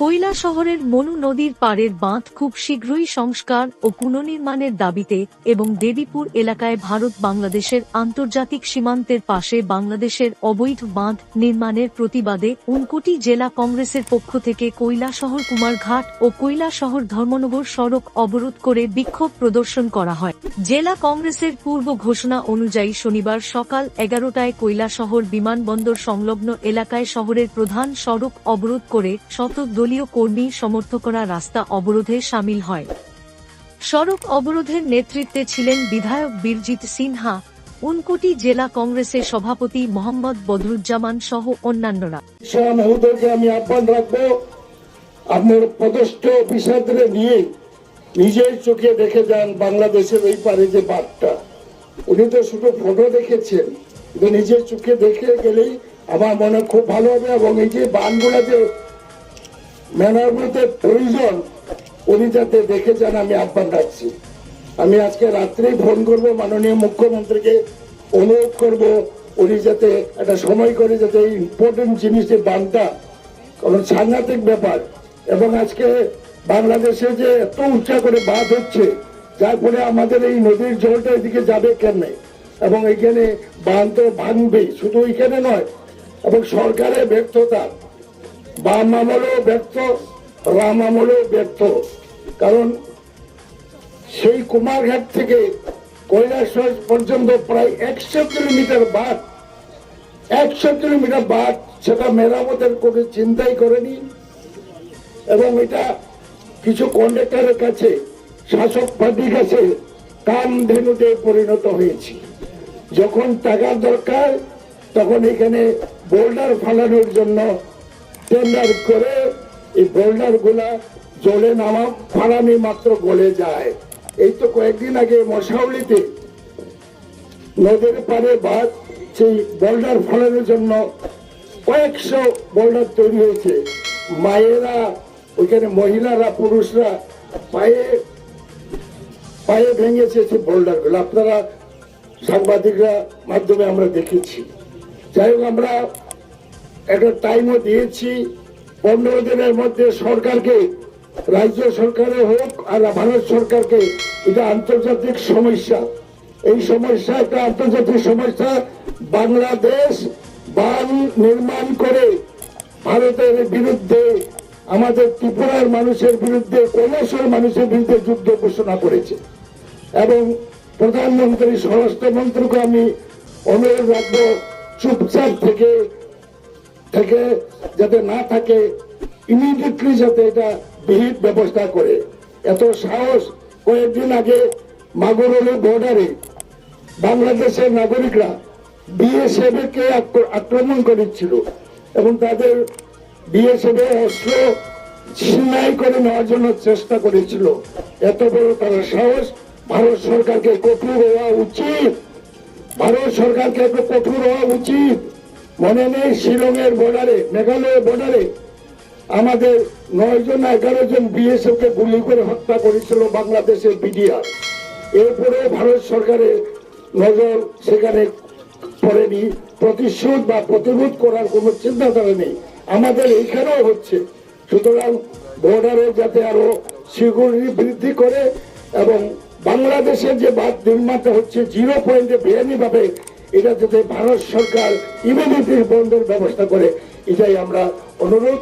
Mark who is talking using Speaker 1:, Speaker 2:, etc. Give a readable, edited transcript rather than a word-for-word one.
Speaker 1: কৈলাসহরের মনু নদীর পাড়ের বাঁধ খুব শীঘ্রই সংস্কার ও পুনর্নির্মাণের দাবিতে এবং দেবীপুর এলাকায় ভারত বাংলাদেশের আন্তর্জাতিক সীমান্তের পাশে বাংলাদেশের অবৈধ বাঁধ নির্মাণের প্রতিবাদে ঊনকোটি জেলা কংগ্রেসের পক্ষ থেকে কৈলাসহর কুমারঘাট ও কৈলাসহর ধর্মনগর সড়ক অবরোধ করে বিক্ষোভ প্রদর্শন করা হয়। জেলা কংগ্রেসের পূর্ব ঘোষণা অনুযায়ী শনিবার সকাল 11টায় কৈলাসহর বিমানবন্দর সংলগ্ন এলাকায় শহরের প্রধান সড়ক অবরোধ করে শত দলীয় কর্মী সমর্থকরা রাস্তা অবরোধে শামিল হয়। সড়ক অবরোধের নেতৃত্বে ছিলেন বিধায়ক বীরজিৎ সিনহা, ঊনকোটি জেলা কংগ্রেসের সভাপতি মোহাম্মদ বদরুজ্জামান সহ অন্যান্যরা।
Speaker 2: আমি আহ্বান রাখবো, আপনার পদস্থ অফিসারদের নিয়ে নিজের চোখে দেখে যান বাংলাদেশের ওই পারে যে বাঁধটা। উনি তো শুধু ফটো দেখেছেন, কিন্তু নিজের চোখে দেখে গেলেই আমার মনে খুব ভালো হবে। এবং এই যে বাঁধগুলা যে মেরামতের প্রয়োজন, উনি যাতে দেখে যান আমি আহ্বান রাখছি। আমি আজকে রাত্রেই ফোন করব মাননীয় মুখ্যমন্ত্রীকে, অনুরোধ করব উনি যাতে একটা সময় করে যাতে এই ইম্পর্টেন্ট জিনিসের বাঁধটা, কারণ সাংঘাতিক ব্যাপার। এবং আজকে বাংলাদেশে যে এত উঁচা করে বাঁধ হচ্ছে, যার ফলে আমাদের এই নদীর জলটা এদিকে যাবে কেমনে, এবং এখানে বাঁধ তো ভাঙবে, শুধু এখানে নয়। এবং সরকারের ব্যর্থতা, বাম আমলেও ব্যর্থ, রাম আমলেও ব্যর্থ। কারণ সেই কুমারঘাট থেকে কৈলাসহর পর্যন্ত প্রায় 100 কিলোমিটার বাঁধ, 100 কিলোমিটার বাঁধ, সেটা মেরামতের কোনো চিন্তাই করেনি। এবং এটা কিছু কন্ট্রাক্টরের কাছে, শাসক পার্টির কাছে কামধেনুতে পরিণত হয়েছে। যখন টাকার দরকার তখন এখানে বোল্ডার ফালানোর জন্য টেন্ডার করে এই বোল্ডার গুলা জলে নামা ফালানি মাত্র গলে যায়। এই তো কয়েকদিন আগে মশাউলিতে নদীর পারে বাঁধ, সেই বোল্ডার ফালানোর জন্য কয়েকশো বোল্ডার তৈরি হয়েছে। মায়েরা ওইখানে, মহিলারা, পুরুষরা পায়ে পায়ে ভেঙেছে সেই বোল্ডার গুলো। আপনারা সাংবাদিকরা মাধ্যমে আমরা দেখেছি। যাই হোক, আমরা একটা টাইমও দিয়েছি 15 দিনের মধ্যে সরকারকে, রাজ্য সরকারে হোক আর ভারত সরকারকে, এটা আন্তর্জাতিক সমস্যা। এই সমস্যা একটা আন্তর্জাতিক সমস্যা। বাংলাদেশ বাঁধ নির্মাণ করে ভারতের বিরুদ্ধে, আমাদের ত্রিপুরার মানুষের বিরুদ্ধে, কৈলাসহর মানুষের বিরুদ্ধে যুদ্ধ ঘোষণা করেছে। এবং প্রধানমন্ত্রী, স্বরাষ্ট্রমন্ত্রীকে আমি অনুরোধ রাখবো চুপচাপ থেকে যাতে না থাকে, ইমিডিয়েটলি যাতে এটা বিহিত ব্যবস্থা করে। এত সাহস! কয়েকদিন আগে মাগুরলি বর্ডারে বাংলাদেশের নাগরিকরা বিএসএফ কে আক্রমণ করেছিল এবং তাদের বিএসএফ অস্ত্র ছিনতাই করে নেওয়ার জন্য চেষ্টা করেছিল। এত বড় তারা সাহস! ভারত সরকারকে কঠোর হওয়া উচিত, ভারত সরকারকে একটু কঠোর হওয়া উচিত। মনে নেই শিলংয়ের বর্ডারে, মেঘালয়ের বর্ডারে আমাদের 9 জন 11 জন বিএসএফ কে গুলি করে হত্যা করেছিল বাংলাদেশের বিডিআর। এরপরে ভারত সরকারের নজর সেখানে পড়েনি, প্রতিশোধ বা প্রতিরোধ করার কোন চিন্তাধারা নেই। আমাদের এইখানেও হচ্ছে। সুতরাং বর্ডারে যাতে আরো সিকিউরিটি বৃদ্ধি করে এবং বাংলাদেশের যে বাঁধ নির্মাণটা হচ্ছে 0 পয়েন্টে বেআইনি ভাবে, এটা যাতে ভারত সরকার ইমিডিয়েটলি বন্ধের ব্যবস্থা করে, এটাই আমরা অনুরোধ